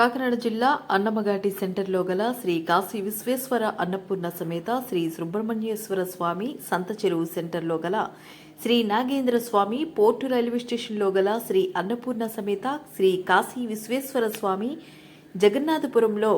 కాకినాడ జిల్లా అన్నమగాటి సెంటర్లో గల శ్రీ కాశీ విశ్వేశ్వర అన్నపూర్ణ సమేత శ్రీ సుబ్రహ్మణ్యేశ్వర స్వామి సంత చెరువు సెంటర్లో గల శ్రీ నాగేంద్ర స్వామి పోర్టు రైల్వే స్టేషన్లో గల శ్రీ అన్నపూర్ణ సమేత శ్రీ కాశీ విశ్వేశ్వర స్వామి జగన్నాథపురంలో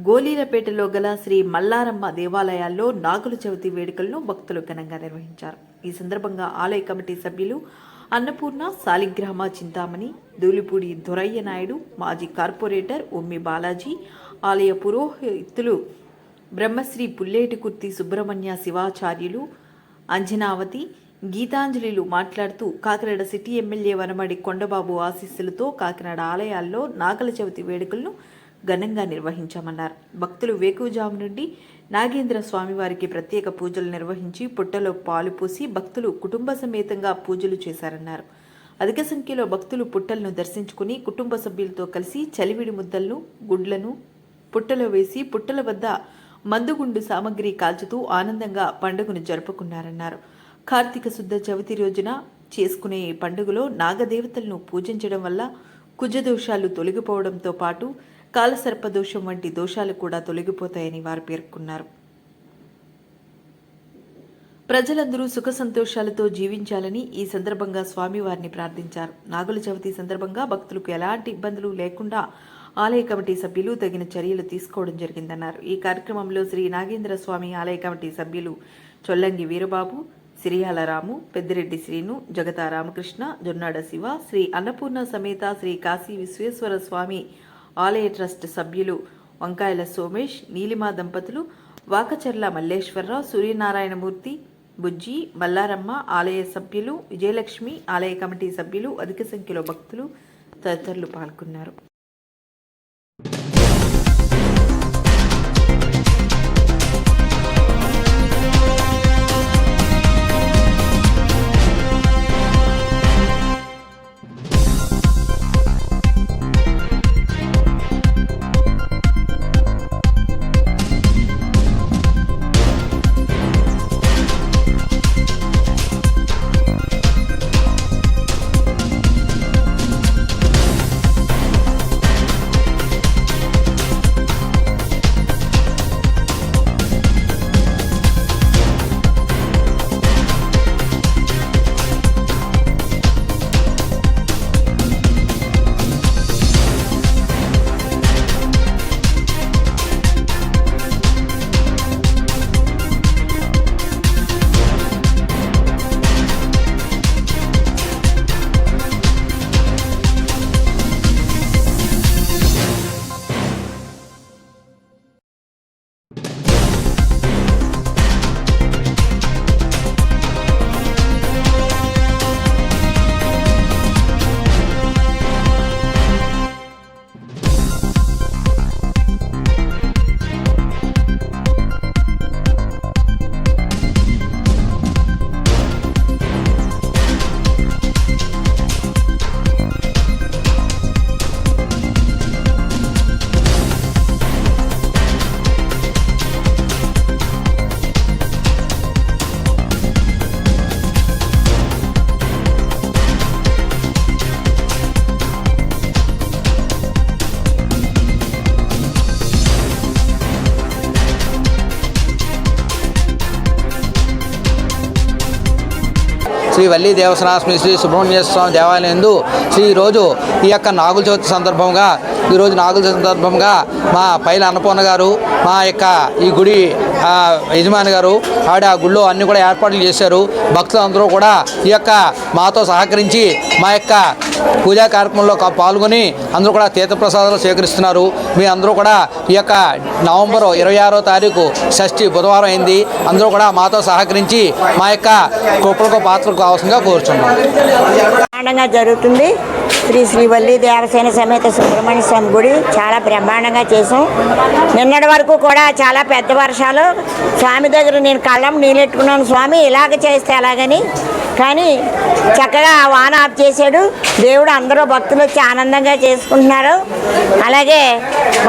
గోలీలపేటలో గల శ్రీ మల్లారమ్మ దేవాలయాల్లో నాగుల చవితి వేడుకలను భక్తులు ఘనంగా నిర్వహించారు. ఈ సందర్భంగా ఆలయ కమిటీ సభ్యులు అన్నపూర్ణ, సాలిగ్రామ చింతామణి, దూలిపూడి దొరయ్య నాయుడు, మాజీ కార్పొరేటర్ ఉమ్మి బాలాజీ, ఆలయ పురోహితులు బ్రహ్మశ్రీ పుల్లేటికుర్తి సుబ్రహ్మణ్య శివాచార్యులు, అంజనావతి, గీతాంజలిలు మాట్లాడుతూ కాకినాడ సిటీ ఎమ్మెల్యే వనమడి కొండబాబు ఆశీస్సులతో కాకినాడ ఆలయాల్లో నాగల చవితి వేడుకలను ఘనంగా నిర్వహించామన్నారు. భక్తులు వేకువజాము నుండి నాగేంద్ర స్వామివారికి ప్రత్యేక పూజలు నిర్వహించి పుట్టలో పాలు పోసి భక్తులు కుటుంబ సమేతంగా పూజలు చేశారన్నారు. అధిక సంఖ్యలో భక్తులు పుట్టలను దర్శించుకుని కుటుంబ సభ్యులతో కలిసి చలివిడి ముద్దలను, గుడ్లను పుట్టలో వేసి పుట్టల వద్ద మందుగుండు సామగ్రి కాల్చుతూ ఆనందంగా పండుగను జరుపుకున్నారన్నారు. కార్తీక శుద్ధ చవితి రోజున చేసుకునే ఈ పండుగలో నాగదేవతలను పూజించడం వల్ల కుజదోషాలు తొలగిపోవడంతో పాటు కాలసర్పదోషం వంటి దోషాలు కూడా తొలగిపోతాయని వారు పేర్కొన్నారు. ప్రజలందరూ సుఖ సంతోషాలతో జీవించాలని ఈ సందర్భంగా స్వామివారిని ప్రార్థించారు. నాగుల చవితి సందర్భంగా భక్తులకు ఎలాంటి ఇబ్బందులు లేకుండా ఆలయ కమిటీ సభ్యులు తగిన చర్యలు తీసుకోవడం జరిగిందన్నారు. ఈ కార్యక్రమంలో శ్రీ నాగేంద్ర స్వామి ఆలయ కమిటీ సభ్యులు చొల్లంగి వీరబాబు, సిరియాల రాము, పెద్దిరెడ్డి శ్రీను, జగతా రామకృష్ణ, జొన్నాడ శివ, శ్రీ అన్నపూర్ణ సమేత శ్రీ కాశీ విశ్వేశ్వర స్వామి ఆలయ ట్రస్ట్ సభ్యులు వంకాయల సోమేష్, నీలిమా దంపతులు, వాకచర్ల మల్లేశ్వరరావు, సూర్యనారాయణమూర్తి, బుజ్జి, మల్లారమ్మ, ఆలయ సభ్యులు విజయలక్ష్మి, ఆలయ కమిటీ సభ్యులు, అధిక సంఖ్యలో భక్తులు తదితరులు పాల్గొన్నారు. శ్రీ వల్లి దేవస్థానం శ్రీ సుబ్రహ్మణ్య స్వామి దేవాలయందు ఈరోజు ఈ యొక్క నాగుల చవితి సందర్భంగా మా పైల అన్నపూర్ణ గారు, మా యొక్క ఈ గుడి యజమాని గారు ఆవిడ ఆ గుడిలో అన్ని కూడా ఏర్పాట్లు చేశారు. భక్తులందరూ కూడా ఈ యొక్క మాతో సహకరించి మా యొక్క పూజా కార్యక్రమంలో పాల్గొని అందరూ కూడా తీర్థప్రసాదాలు స్వీకరిస్తున్నారు. మీ అందరూ కూడా ఈ యొక్క నవంబర్ 26వ తారీఖు షష్ఠి బుధవారం అయింది. అందరూ కూడా మాతో సహకరించి మా యొక్క కృపలకు పాత్రకు అవసరంగా కోరుచున్నాం. బ్రహ్మాండంగా జరుగుతుంది. శ్రీ వల్లి దేవసేన సమేత సుబ్రహ్మణ్య స్వామి గుడి చాలా బ్రహ్మాండంగా చేసాం. నిన్నటి వరకు కూడా చాలా పెద్ద వర్షాలు. స్వామి దగ్గర నేను కళ్ళం నీళ్ళెట్టుకున్నాను, స్వామి ఇలాగ చేస్తే ఎలాగని. కానీ చక్కగా వాన ఆఫ్ చేశాడు దేవుడు. అందరూ భక్తులు వచ్చి ఆనందంగా చేసుకుంటున్నారు. అలాగే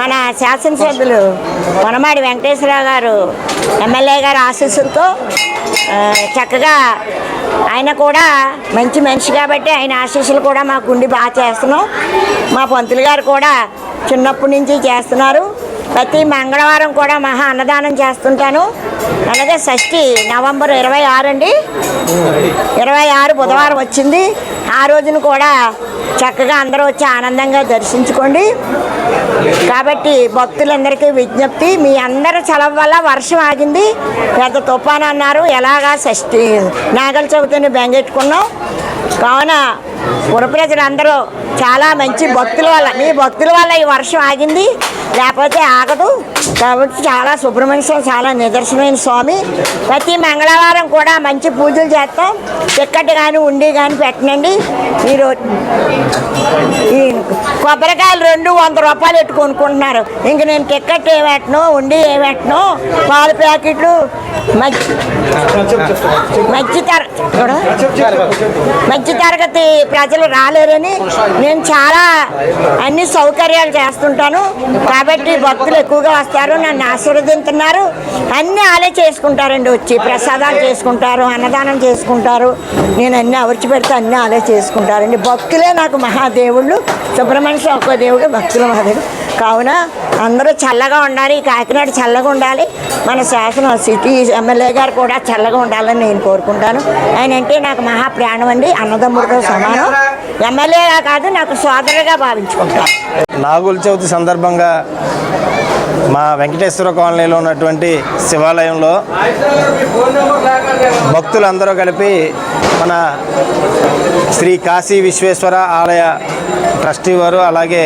మన శాసనసభ్యులు వనమాడి వెంకటేశ్వరరావు గారు ఎమ్మెల్యే గారు ఆశీస్సులతో చక్కగా ఆయన కూడా మంచి మనిషి కాబట్టి ఆయన ఆశీస్సులు కూడా మాకు ఉండి బాగా చేస్తున్నాం. మా పంతులు గారు కూడా చిన్నప్పటి నుంచి చేస్తున్నారు. ప్రతి మంగళవారం కూడా మహా అన్నదానం చేస్తుంటాను. అలాగే షష్ఠి నవంబర్ 26 అండి, 26 బుధవారం వచ్చింది. ఆ రోజున కూడా చక్కగా అందరూ వచ్చి ఆనందంగా దర్శించుకోండి. కాబట్టి భక్తులందరికీ విజ్ఞప్తి, మీ అందరి చలవ వల్ల వర్షం ఆగింది. పెద్ద తుఫాను అన్నారు, ఎలాగా షష్ఠి నాగల చవితిని బెంగెట్టుకున్నాం. కావున పుర ప్రజలందరూ చాలా మంచి భక్తుల వల్ల, మీ భక్తుల వల్ల ఈ వర్షం ఆగింది, లేకపోతే ఆగదు. కాబట్టి చాలా సుబ్రహ్మణ్య స్వామి చాలా నిదర్శనమైన స్వామి. ప్రతి మంగళవారం కూడా మంచి పూజలు చేస్తాం. టిక్కెట్ కానీ ఉండి కానీ పెట్టనండి. మీరు ఈ కొబ్బరికాయలు 200 రూపాయలు ఎట్టు కొనుక్కుంటున్నారు. ఇంక నేను టిక్కెట్ ఏ పెట్టను, ఉండి ఏ పెట్టను, పాలు ప్యాకెట్లు మధ్య తరగతి ప్రజలు రాలేరని నేను చాలా అన్ని సౌకర్యాలు చేస్తుంటాను. కాబట్టి భక్తులు ఎక్కువగా వస్తారు, నన్ను ఆశీర్వదిస్తున్నారు. అన్నీ ఆలే చేసుకుంటారండి, వచ్చి ప్రసాదాలు చేసుకుంటారు, అన్నదానం చేసుకుంటారు. నేను అన్నీ అవర్చి పెడితే అన్నీ ఆలే చేసుకుంటారండి. భక్తులే నాకు మహాదేవుళ్ళు. సుబ్రహ్మణ్య స్వామి ఒక్కో దేవుడు, భక్తుల మహాదేవుడు. కావున అందరూ చల్లగా ఉండాలి, కాకినాడ చల్లగా ఉండాలి. మన శాసనం సిటీ ఎమ్మెల్యే గారు కూడా చల్లగా ఉండాలని నేను కోరుకుంటాను. ఆయన అంటే నాకు మహా ప్రాణం అండి, అన్నదమ్ముడితో సమానం. ఎమ్మెల్యేగా కాదు, నాకు సోదరుగా భావించుకుంటాను. నాగుల చవితి సందర్భంగా మా వెంకటేశ్వర కాలనీలో ఉన్నటువంటి శివాలయంలో భక్తులందరూ కలిపి మన శ్రీ కాశీ విశ్వేశ్వర ఆలయ ట్రస్టీ వారు అలాగే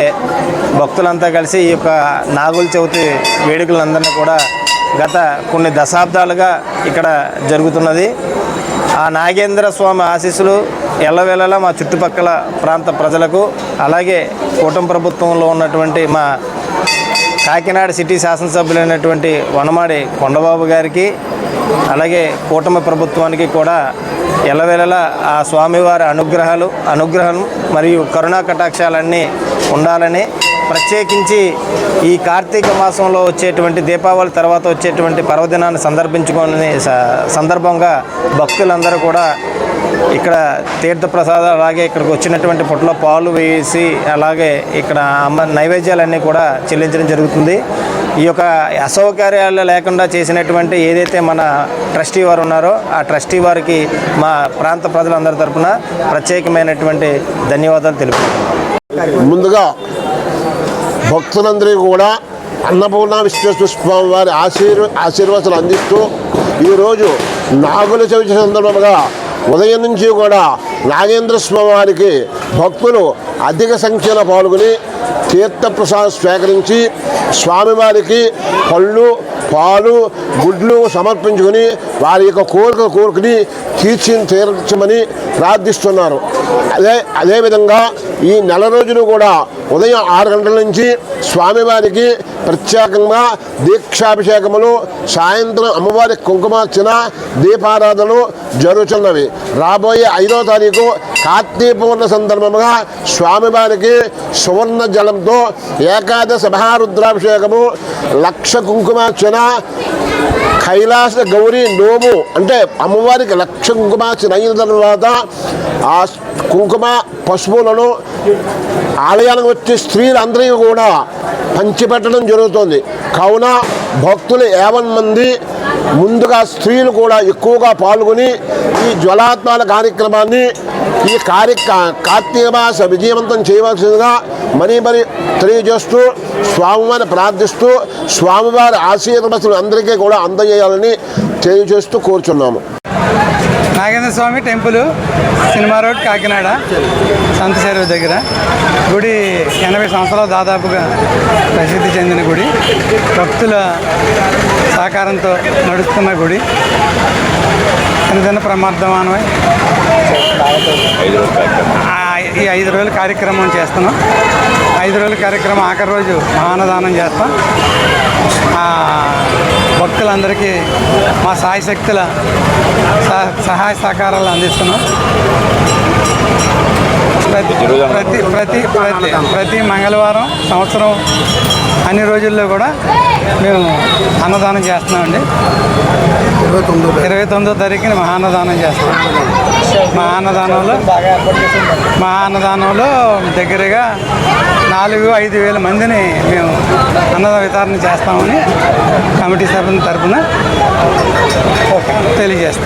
భక్తులంతా కలిసి ఈ యొక్క నాగుల చవితి వేడుకలందరినీ కూడా గత కొన్ని దశాబ్దాలుగా ఇక్కడ జరుగుతున్నది. ఆ నాగేంద్ర స్వామి ఆశీస్సులు ఎల్లవేళలా మా చుట్టుపక్కల ప్రాంత ప్రజలకు అలాగే కూటమి ప్రభుత్వంలో ఉన్నటువంటి మా కాకినాడ సిటీ శాసనసభ్యులైనటువంటి వనమాడి కొండబాబు గారికి అలాగే కూటమి ప్రభుత్వానికి కూడా ఎల్లవేళలా ఆ స్వామివారి అనుగ్రహం మరియు కరుణా కటాక్షాలన్నీ ఉండాలని, ప్రత్యేకించి ఈ కార్తీక మాసంలో వచ్చేటువంటి దీపావళి తర్వాత వచ్చేటువంటి పర్వదినాన్ని సందర్భంగా భక్తులందరూ కూడా ఇక్కడ తీర్థప్రసాదాలు అలాగే ఇక్కడికి వచ్చినటువంటి పుట్టలో పాలు వేసి అలాగే ఇక్కడ నైవేద్యాలన్నీ కూడా చెల్లించడం జరుగుతుంది. ఈ యొక్క అసౌకర్యాలు లేకుండా చేసినటువంటి ఏదైతే మన ట్రస్టీ వారు ఉన్నారో ఆ ట్రస్టీ వారికి మా ప్రాంత ప్రజలందరి తరఫున ప్రత్యేకమైనటువంటి ధన్యవాదాలు తెలుపుతున్నాను. ముందుగా భక్తులందరికీ కూడా అన్నపూర్ణ విశ్వేశ్వర స్వామి వారి ఆశీర్వాదాలు అందిస్తూ ఈరోజు నాగుల చవితి సందర్భంగా ఉదయం నుంచి కూడా నాగేంద్ర స్వామి వారికి భక్తులు అధిక సంఖ్యలో పాల్గొని తీర్థప్రసాదం స్వీకరించి స్వామివారికి పళ్ళు పాలు గుడ్లు సమర్పించుకొని వారి యొక్క కోరుకుని తీర్చమని ప్రార్థిస్తున్నారు. అదేవిధంగా ఈ నెల రోజులు కూడా ఉదయం 6 గంటల నుంచి స్వామివారికి ప్రత్యేకంగా దీక్షాభిషేకములు, సాయంత్రం అమ్మవారి కుంకుమార్చన, దీపారాధనలు జరుగుతున్నవి. రాబోయే 5వ తారీఖు కార్తీక పౌర్ణమి సందర్భంగా స్వామివారికి సువర్ణ జలంతో ఏకాదశ మహారుద్రాభిషేకము, 1,00,000 కుంకుమార్చన, కైలాస గౌరీ నోము అంటే అమ్మవారికి 1,00,000 కుంకుమార్చన అయిన తర్వాత ఆ కుంకుమ పసుపులను ఆలయానికి వచ్చే స్త్రీలందరికీ కూడా పంచిపెట్టడం జరుగుతుంది. కావున భక్తులు 50 మంది ముందుగా స్త్రీలు కూడా ఎక్కువగా పాల్గొని ఈ జ్వలాత్మాల కార్యక్రమాన్ని ఈ కార్తీక మాస విజయవంతం చేయవలసిందిగా మరీ తెలియజేస్తూ స్వామివారిని ప్రార్థిస్తూ స్వామివారి ఆశీర్వాదాలు అందరికీ కూడా అందజేయాలని తెలియజేస్తూ కోరుచున్నాము. నాగేంద్ర స్వామి టెంపుల్ సినిమా రోడ్ కాకినాడ సంత చెరువు దగ్గర గుడి 80 సంవత్సరాలు దాదాపుగా ప్రసిద్ధి చెందిన గుడి, భక్తుల సహకారంతో నడుస్తున్న గుడి. చిన్న ప్రమాదమానమై ఈ 5 రోజుల కార్యక్రమం చేస్తున్నాం. 5 రోజుల కార్యక్రమం ఆఖరి రోజు మహాన్నదానం చేస్తాం. భక్తులందరికీ మా సాయశక్తుల సహాయ సహకారాలు అందిస్తున్నాం. ప్రతి మంగళవారం సంవత్సరం అన్ని రోజుల్లో కూడా మేము అన్నదానం చేస్తున్నామండి. 29వ తారీఖున మహాన్నదానం చేస్తాం. మహాన్నదానంలో దగ్గరగా 4-5 వేల మందిని మేము అన్నదాన వితరణ చేస్తామని కమిటీ సభ్యుల తరఫున తెలియజేస్తాం.